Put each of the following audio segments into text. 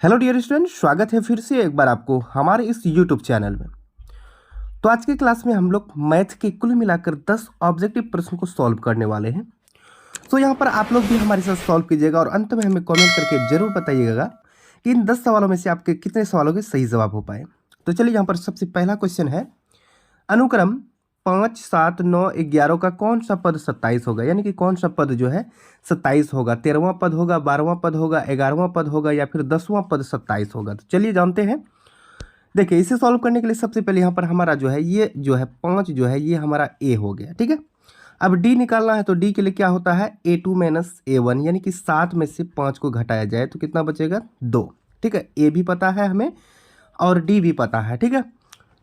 Hello dear student, स्वागत है फिर से एक बार आपको हमारे इस यूट्यूब चैनल में। तो आज की क्लास में हम लोग मैथ के कुल मिलाकर 10 ऑब्जेक्टिव प्रश्न को सॉल्व करने वाले हैं। तो यहाँ पर आप लोग भी हमारे साथ सॉल्व कीजिएगा और अंत में हमें कमेंट करके जरूर बताइएगा कि इन 10 सवालों में से आपके कितने सवालों के सही जवाब हो पाए। तो चलिए, यहाँ पर सबसे पहला क्वेश्चन है, अनुक्रम 5, 7, 9, 11 का कौन सा पद 27 होगा। यानी कि कौन सा पद जो है 27 होगा। 13वां पद होगा, 12वां पद होगा, 11वां पद होगा या फिर 10वां पद 27 होगा। तो चलिए जानते हैं। देखिए, इसे सॉल्व करने के लिए सबसे पहले यहाँ पर हमारा जो है ये जो है 5 जो है ये हमारा ए हो गया। ठीक है, अब डी निकालना है तो डी के लिए क्या होता है A2 - A1, यानी कि 7 में से 5 को घटाया जाए तो कितना बचेगा 2। ठीक है, ए भी पता है हमें और डी भी पता है। ठीक है,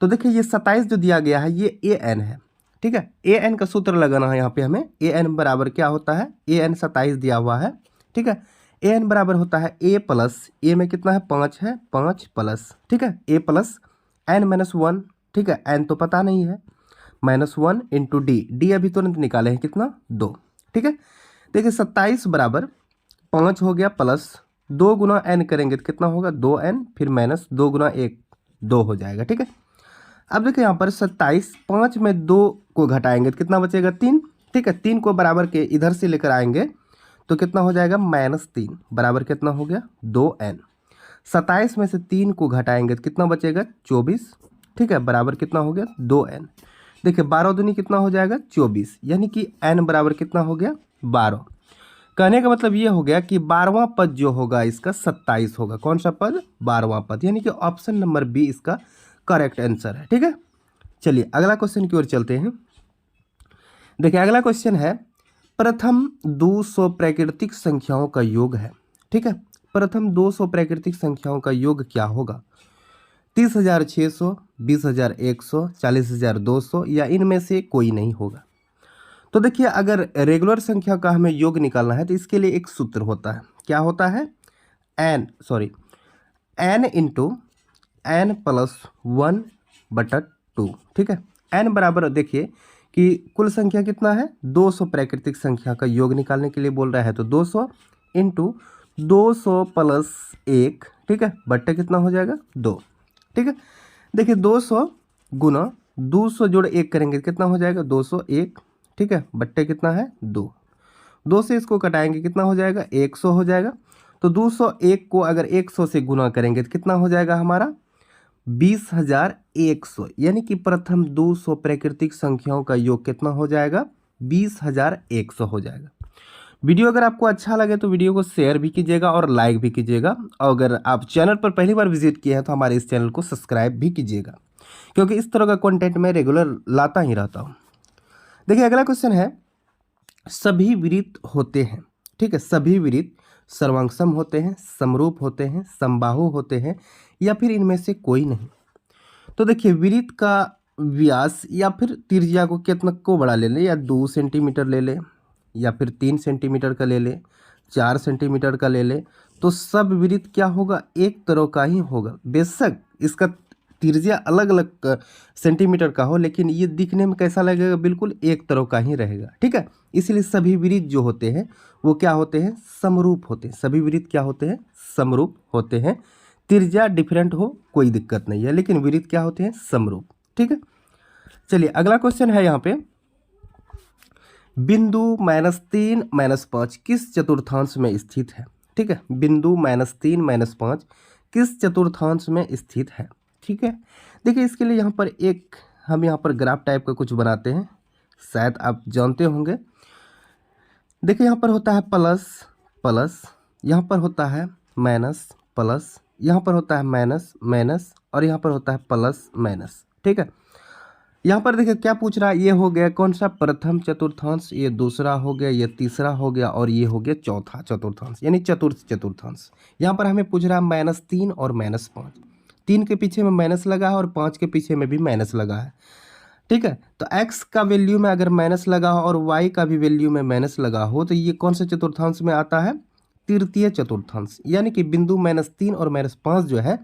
तो देखिए ये 27 जो दिया गया है ये ए एन है। ठीक है, ए एन का सूत्र लगाना है यहाँ पे हमें। ए एन बराबर क्या होता है, ए एन 27 दिया हुआ है। ठीक है, ए एन बराबर होता है ए प्लस, ए में कितना है 5 है, 5 प्लस, ठीक है, ए प्लस एन -1। ठीक है, एन तो पता नहीं है, -1 इंटू डी, डी अभी तुरंत निकाले हैं कितना 2। ठीक है, देखिए 27 बराबर 5 हो गया प्लस 2 गुना एन करेंगे तो कितना होगा 2n, फिर माइनस 2 गुना 1 2 हो जाएगा। ठीक है, अब देखिए यहाँ पर 27, 5 में 2 को घटाएंगे तो कितना बचेगा 3। ठीक है, 3 को बराबर के इधर से लेकर आएंगे तो कितना हो जाएगा -3 बराबर कितना हो गया 2n। 27 में से 3 को घटाएंगे तो कितना बचेगा 24। ठीक है, बराबर कितना हो गया 2n। देखिए 12 दूनी कितना हो जाएगा 24, यानी कि n बराबर कितना हो गया 12। कहने का मतलब ये हो गया कि 12वां पद जो होगा इसका 27 होगा। कौन सा पद 12वां पद, यानी कि ऑप्शन नंबर बी इसका करेक्ट आंसर है। ठीक है, चलिए अगला क्वेश्चन की ओर चलते हैं। देखिए अगला क्वेश्चन है, प्रथम 200 प्राकृतिक संख्याओं का योग है। ठीक है, प्रथम 200 प्राकृतिक संख्याओं का योग क्या होगा। 30,600, 20,100, 40,200 या इनमें से कोई नहीं होगा। तो देखिए अगर रेगुलर संख्या का हमें योग निकालना है तो इसके लिए एक सूत्र होता है। क्या होता है, n इंटू n प्लस 1/2। ठीक है, n बराबर देखिए कि कुल संख्या कितना है 200 प्राकृतिक संख्या का योग निकालने के लिए बोल रहा है तो 200 इंटू 200 प्लस 1। ठीक है, बट्टे कितना हो जाएगा 2। ठीक है, देखिए 200 गुना 200 जोड़ 1 करेंगे कितना हो जाएगा 201। ठीक है, बट्टे कितना है 2 से इसको कटाएंगे कितना हो जाएगा 100 हो जाएगा। तो 201 को अगर 100 से गुना करेंगे तो कितना हो जाएगा हमारा 20,100, यानी कि प्रथम 200 प्राकृतिक संख्याओं का योग कितना हो जाएगा 20,100 हो जाएगा। वीडियो अगर आपको अच्छा लगे तो वीडियो को शेयर भी कीजिएगा और लाइक भी कीजिएगा, और अगर आप चैनल पर पहली बार विजिट किए हैं तो हमारे इस चैनल को सब्सक्राइब भी कीजिएगा, क्योंकि इस तरह का कंटेंट मैं रेगुलर लाता ही रहता हूँ। देखिए अगला क्वेश्चन है, सभी वृत्त होते हैं। ठीक है, सभी वृत्त सर्वांगसम होते हैं, समरूप होते हैं, समबाहु होते हैं या फिर इनमें से कोई नहीं। तो देखिए वृत्त का व्यास या फिर त्रिज्या को कितना को बड़ा ले ले, या 2 सेंटीमीटर ले ले या फिर 3 सेंटीमीटर का ले ले, 4 सेंटीमीटर का ले ले, तो सब वृत्त क्या होगा एक तरह का ही होगा। बेशक इसका त्रिज्या अलग अलग सेंटीमीटर का हो, लेकिन ये दिखने में कैसा लगेगा बिल्कुल एक तरह का ही रहेगा। ठीक है, इसलिए सभी वृत्त जो होते हैं वो क्या होते हैं समरूप होते हैं। सभी वृत्त क्या होते हैं समरूप होते हैं। त्रिज्या डिफरेंट हो कोई दिक्कत नहीं है, लेकिन वृत्त क्या होते हैं समरूप। ठीक है, चलिए अगला क्वेश्चन है यहाँ पे, बिंदु -3 -5 किस चतुर्थांश में स्थित है। ठीक है, बिंदु -3 -5 किस चतुर्थांश में स्थित है। ठीक है, देखिए इसके लिए यहाँ पर एक हम यहाँ पर ग्राफ टाइप का कुछ बनाते हैं, शायद आप जानते होंगे। देखिए यहाँ पर होता है प्लस प्लस, यहाँ पर होता है माइनस प्लस, यहाँ पर होता है माइनस माइनस, और यहाँ पर होता है प्लस माइनस। ठीक है, यहाँ पर देखिए क्या पूछ रहा है, ये हो गया कौन सा प्रथम चतुर्थांश, ये दूसरा हो गया, ये तीसरा हो गया, और ये हो गया चौथा चतुर्थांश यानी चतुर्थ चतुर्थांश। यहाँ पर हमें पूछ रहा है -3 और -5। 3 के पीछे में माइनस लगा है और 5 के पीछे में भी माइनस लगा है। ठीक है, तो x का वैल्यू में अगर माइनस लगा हो और y का भी वैल्यू में माइनस लगा हो तो ये कौन से चतुर्थांश में आता है तृतीय चतुर्थांश, यानी कि बिंदु -3 और -5 जो है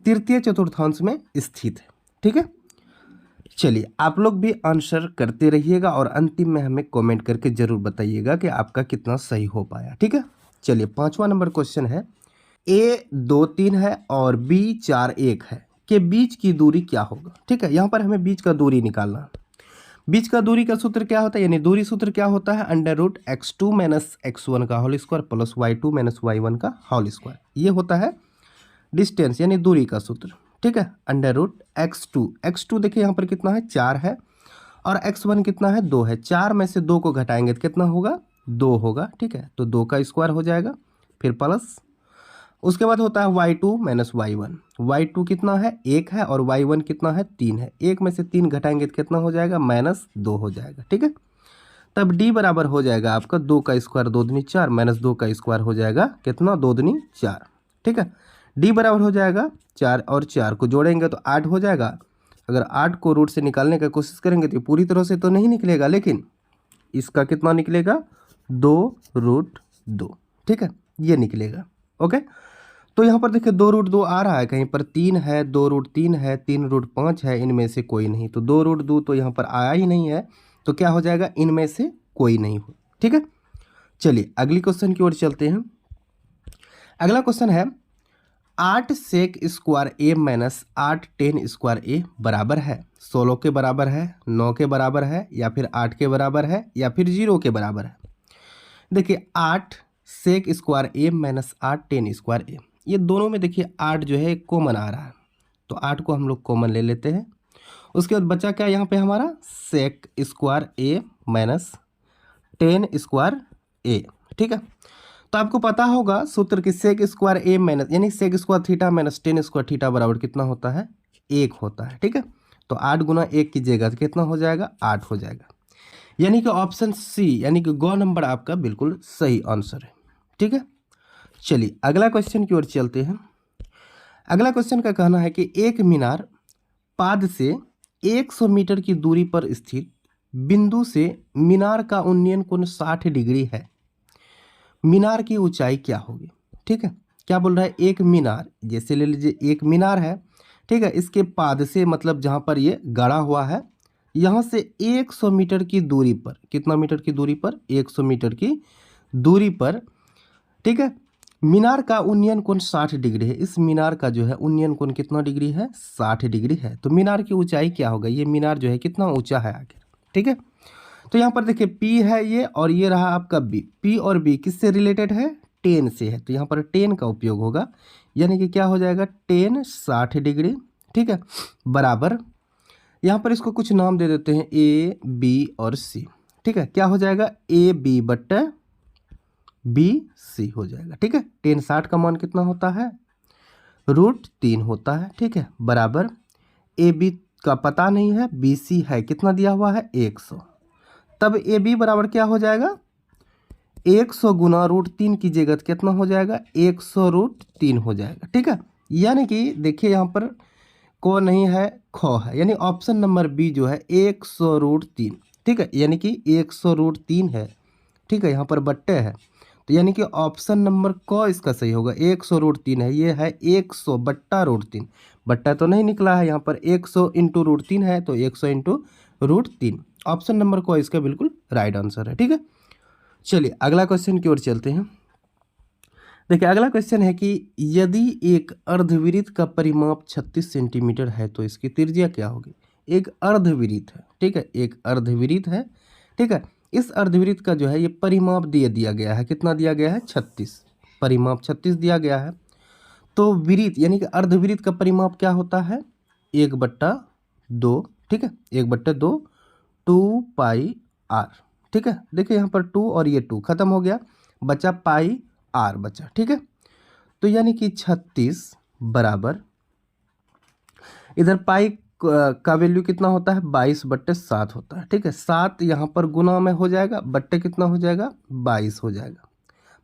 तृतीय चतुर्थांश में स्थित है। ठीक है, चलिए आप लोग भी आंसर करते रहिएगा और अंतिम में हमें कमेंट करके जरूर बताइएगा कि आपका कितना सही हो पाया। ठीक है, चलिए 5वां नंबर क्वेश्चन है, ए 2 3 है और बी 4 1 है के बीच की दूरी क्या होगा। ठीक है, यहाँ पर हमें बीच का दूरी निकालना है। बीच का दूरी का सूत्र क्या होता है, यानी दूरी सूत्र क्या होता है, under root x2 minus x1 का whole square plus y2 minus y1 का होल स्क्वायर। ये होता है डिस्टेंस यानी दूरी का सूत्र। ठीक है, अंडर रूट x2 देखिए यहाँ पर कितना है 4 है और x1 कितना है 2 है। 4 में से 2 को घटाएंगे तो कितना होगा 2 होगा। ठीक है, तो 2 का स्क्वायर हो जाएगा, फिर प्लस उसके बाद होता है y2 माइनस y1। y2 कितना है 1 है और y1 कितना है 3 है। 1 में से 3 घटाएंगे तो कितना हो जाएगा -2 हो जाएगा। ठीक है, तब d बराबर हो जाएगा आपका 2 का स्क्वायर 2 दूनी 4 -2 का स्क्वायर हो जाएगा कितना 2 दूनी 4। ठीक है, d बराबर हो जाएगा 4 और 4 को जोड़ेंगे तो 8 हो जाएगा। अगर 8 को रूट से निकालने की कोशिश करेंगे तो पूरी तरह से तो नहीं निकलेगा, लेकिन इसका कितना निकलेगा 2√2। ठीक है, ये निकलेगा। ओके, तो यहाँ पर देखिए 2√2 आ रहा है, कहीं पर 3 है, 2√3 है, 3√5 है, इनमें से कोई नहीं। तो 2√2 तो यहाँ पर आया ही नहीं है, तो क्या हो जाएगा इनमें से कोई नहीं हो। ठीक है, चलिए अगली क्वेश्चन की ओर चलते हैं। अगला क्वेश्चन है 8 sec square A minus 8 ten square ए बराबर है 16 के बराबर है, 9 के बराबर है, या फिर 8 के बराबर है, या फिर 0 के बराबर है। देखिए 8 sec square A minus 8 ten square ए, ये दोनों में देखिए 8 जो है कॉमन आ रहा है, तो 8 को हम लोग कॉमन ले लेते हैं। उसके बाद बचा क्या यहाँ पे हमारा sec square A minus 10 square ए। ठीक है, तो आपको पता होगा सूत्र की सेक स्क्वायर ए माइनस यानी sec square theta minus 10 square theta बराबर कितना होता है 1 होता है। ठीक है, तो 8 गुना 1 कीजिएगा तो कितना हो जाएगा 8 हो जाएगा, यानी कि ऑप्शन सी यानी कि गौ नंबर आपका बिल्कुल सही आंसर है। ठीक है, चलिए अगला क्वेश्चन की ओर चलते हैं। अगला क्वेश्चन का कहना है कि एक मीनार पाद से 100 मीटर की दूरी पर स्थित बिंदु से मीनार का उन्नयन कोण 60 डिग्री है, मीनार की ऊंचाई क्या होगी। ठीक है, क्या बोल रहा है एक मीनार, जैसे ले लीजिए एक मीनार है। ठीक है, इसके पाद से मतलब जहाँ पर ये गड़ा हुआ है, यहाँ से 100 मीटर की दूरी पर, कितना मीटर की दूरी पर 100 मीटर की दूरी पर, ठीक है, मीनार का उन्नयन कोण 60 डिग्री है। इस मीनार का जो है उन्नयन कोण कितना डिग्री है 60 डिग्री है। तो मीनार की ऊंचाई क्या होगा, ये मीनार जो है कितना ऊंचा है आखिर। ठीक है, तो यहाँ पर देखिए P है ये और ये रहा आपका B। P और B किससे रिलेटेड है 10 से है, तो यहाँ पर 10 का उपयोग होगा, यानी कि क्या हो जाएगा 10 60 डिग्री। ठीक है, बराबर यहाँ पर इसको कुछ नाम दे देते हैं A B और C। ठीक है, क्या हो जाएगा AB बट्टा BC हो जाएगा। ठीक है, 10 60 का मान कितना होता है √3 होता है। ठीक है, बराबर AB का पता नहीं है, BC है कितना दिया हुआ है 100, तब AB बराबर क्या हो जाएगा 100 गुना √3 कीजिएगा तो कितना हो जाएगा 100√3 हो जाएगा। ठीक है, यानी कि देखिए यहाँ पर को नहीं है खो है, यानी ऑप्शन नंबर बी जो है 100√3। ठीक है, यानी कि 100√3 है। ठीक है, यहाँ पर बट्टे है, तो यानी कि ऑप्शन नंबर को इसका सही होगा 100√3 है। ये है 100 बट्टा √3, बट्टा तो नहीं निकला है, यहाँ पर 100 इंटू √3 है, तो 100 इंटू √3 ऑप्शन नंबर को इसका बिल्कुल राइट आंसर है। ठीक है, चलिए अगला क्वेश्चन की ओर चलते हैं। देखिए अगला क्वेश्चन है कि यदि एक अर्धवृत्त का परिमाप 36 सेंटीमीटर है तो इसकी त्रिज्या क्या होगी। एक अर्धवृत्त है, ठीक है, एक अर्धवृत्त है। ठीक है, इस अर्धवृत्त का जो है ये परिमाप दिया गया है, कितना दिया गया है 36, परिमाप 36 दिया गया है। तो वृत्त यानी कि अर्धवृत्त का परिमाप क्या होता है 1/2। ठीक है, 1/2 2πr। ठीक है, देखिए यहाँ पर 2 और ये 2 खत्म हो गया, बचा πr बचा। ठीक है, तो यानी कि 36 बराबर इधर पाई का वैल्यू कितना होता है 22/7 होता है। ठीक है, 7 यहाँ पर गुना में हो जाएगा, बट्टे कितना हो जाएगा 22 हो जाएगा,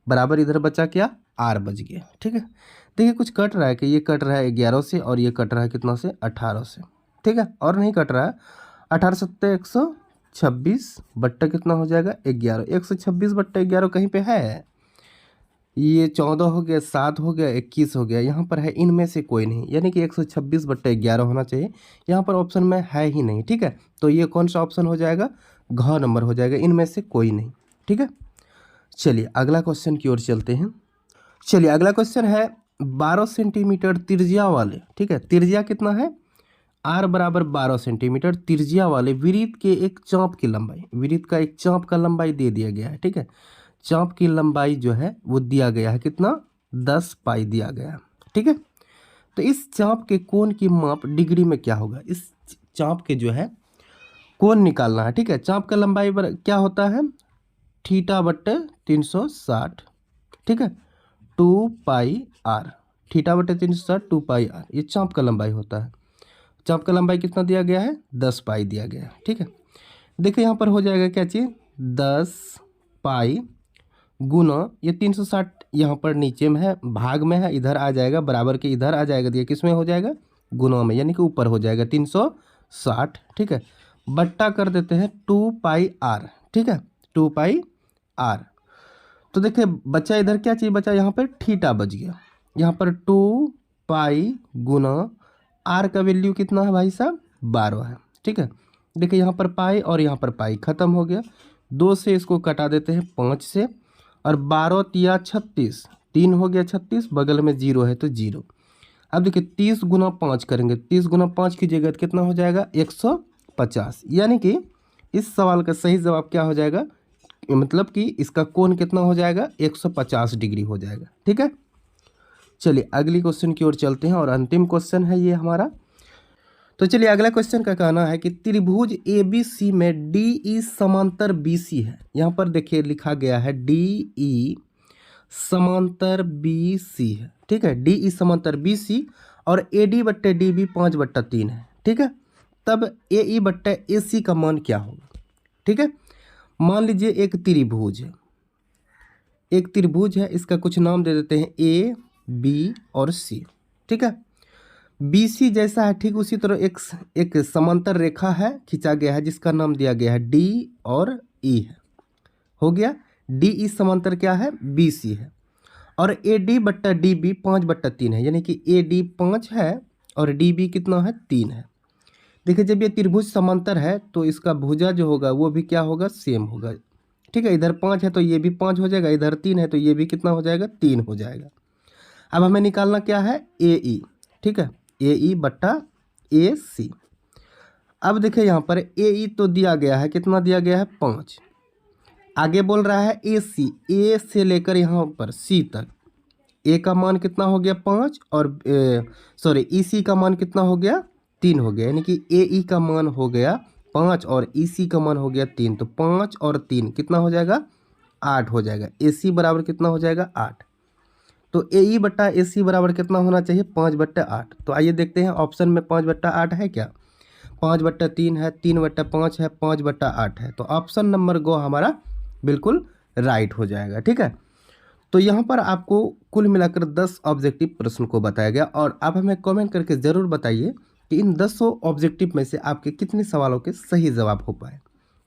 बराबर इधर बचा क्या r बच गया। ठीक है, देखिए कुछ कट रहा है कि ये कट रहा है 11 से और ये कट रहा है कितना से 18 से। ठीक है, और नहीं कट रहा है 18 7 126 बट्टा कितना हो जाएगा 11, 126/11 कहीं पे है, ये 14 हो गया, 7 हो गया, 21 हो गया, यहाँ पर है इनमें से कोई नहीं, यानी कि 126/11 होना चाहिए, यहाँ पर ऑप्शन में है ही नहीं। ठीक है, तो ये कौन सा ऑप्शन हो जाएगा घ नंबर हो जाएगा, इनमें से कोई नहीं। ठीक है, चलिए अगला क्वेश्चन की ओर चलते हैं। चलिए अगला क्वेश्चन है 12 सेंटीमीटर त्रिज्या वाले, ठीक है, त्रिज्या कितना है, r बराबर 12 सेंटीमीटर त्रिज्या वाले वृत्त के एक चाप की लंबाई, वृत्त का एक चाप का लंबाई दे दिया गया है, ठीक है, चाप की लंबाई जो है वो दिया गया है कितना, 10 पाई दिया गया है, ठीक है। तो इस चाप के कोण की माप डिग्री में क्या होगा, इस चाप के जो है कोण निकालना है, ठीक है। चाप का लंबाई क्या होता है, थीटा बट्टे 360, ठीक है, 2 पाई आर, थीटा बट्टे 360 2 पाई आर, ये चाप का लंबाई होता है। चाप का लंबाई कितना दिया गया है, 10 पाई दिया गया है, ठीक है। देखिए यहाँ पर हो जाएगा क्या चीज़, 10 पाई गुना ये 360 यहाँ पर नीचे में है, भाग में है, इधर आ जाएगा, बराबर के इधर आ जाएगा, दिया किस में हो जाएगा, गुना में, यानी कि ऊपर हो जाएगा 360, ठीक है, बट्टा कर देते हैं 2 पाई आर, ठीक है, 2 पाई आर। तो देखिए बचा इधर क्या चीज़ बचा, यहाँ पर थीटा बच गया, यहाँ पर 2 पाई गुना आर का वैल्यू कितना है भाई साहब, 12 है, ठीक है। देखिए यहाँ पर पाई और यहाँ पर पाई खत्म हो गया, 2 से इसको कटा देते हैं 5 से, और 12 तिया 36, 3 हो गया 36, बगल में 0 है तो 0। अब देखिए 30 गुना 5 करेंगे, 30 गुना 5 कीजिएगा तो कितना हो जाएगा, 150, यानी कि इस सवाल का सही जवाब क्या हो जाएगा, मतलब कि इसका कोण कितना हो जाएगा, 150 डिग्री हो जाएगा, ठीक है। चलिए अगली क्वेश्चन की ओर चलते हैं और अंतिम क्वेश्चन है ये हमारा। तो चलिए अगला क्वेश्चन का कहना है कि त्रिभुज ABC में DE समांतर BC है। यहाँ पर देखिए लिखा गया है DE समांतर BC है, ठीक है, DE समांतर BC और AD बट्टे DB 5/3 है, ठीक है। तब AE बट्टे AC का मान क्या होगा, ठीक है। मान लीजिए एक त्रिभुज है, एक त्रिभुज है, इसका कुछ नाम दे देते हैं A B और C, ठीक है। BC जैसा है ठीक उसी तरह एक समांतर रेखा है खींचा गया है जिसका नाम दिया गया है D और E है, हो गया। DE समांतर क्या है, BC है, और AD बट्टा DB 5/3 है, यानी कि AD 5 है और DB कितना है, 3 है। देखिए जब ये त्रिभुज समांतर है तो इसका भुजा जो होगा वो भी क्या होगा, सेम होगा, ठीक है। इधर 5 है तो ये भी 5 हो जाएगा, इधर 3 है तो ये भी कितना हो जाएगा, 3 हो जाएगा। अब हमें निकालना क्या है, AE, ठीक है, AE बट्टा AC। अब देखिए यहाँ पर AE तो दिया गया है, कितना दिया गया है, 5, आगे बोल रहा है AC, A से लेकर यहाँ पर C तक, A का मान कितना हो गया, 5, और EC का मान कितना हो गया, 3 हो गया, यानी कि AE का मान हो गया 5 और EC का मान हो गया 3, तो 5 और 3 कितना हो जाएगा, 8 हो जाएगा। AC बराबर कितना हो जाएगा, 8। तो AE बट्टा AC बराबर कितना होना चाहिए, 5/8। तो आइए देखते हैं ऑप्शन में 5/8 है क्या, 5/3 है, 3/5 है, 5/8 है, तो ऑप्शन नंबर गो हमारा बिल्कुल राइट हो जाएगा, ठीक है। तो यहाँ पर आपको कुल मिलाकर 10 ऑब्जेक्टिव प्रश्न को बताया गया, और आप हमें कमेंट करके ज़रूर बताइए कि इन 10 ऑब्जेक्टिव में से आपके कितने सवालों के सही जवाब हो पाए।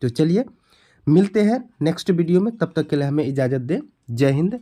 तो चलिए मिलते हैं नेक्स्ट वीडियो में, तब तक के लिए हमें इजाज़त दें। जय हिंद,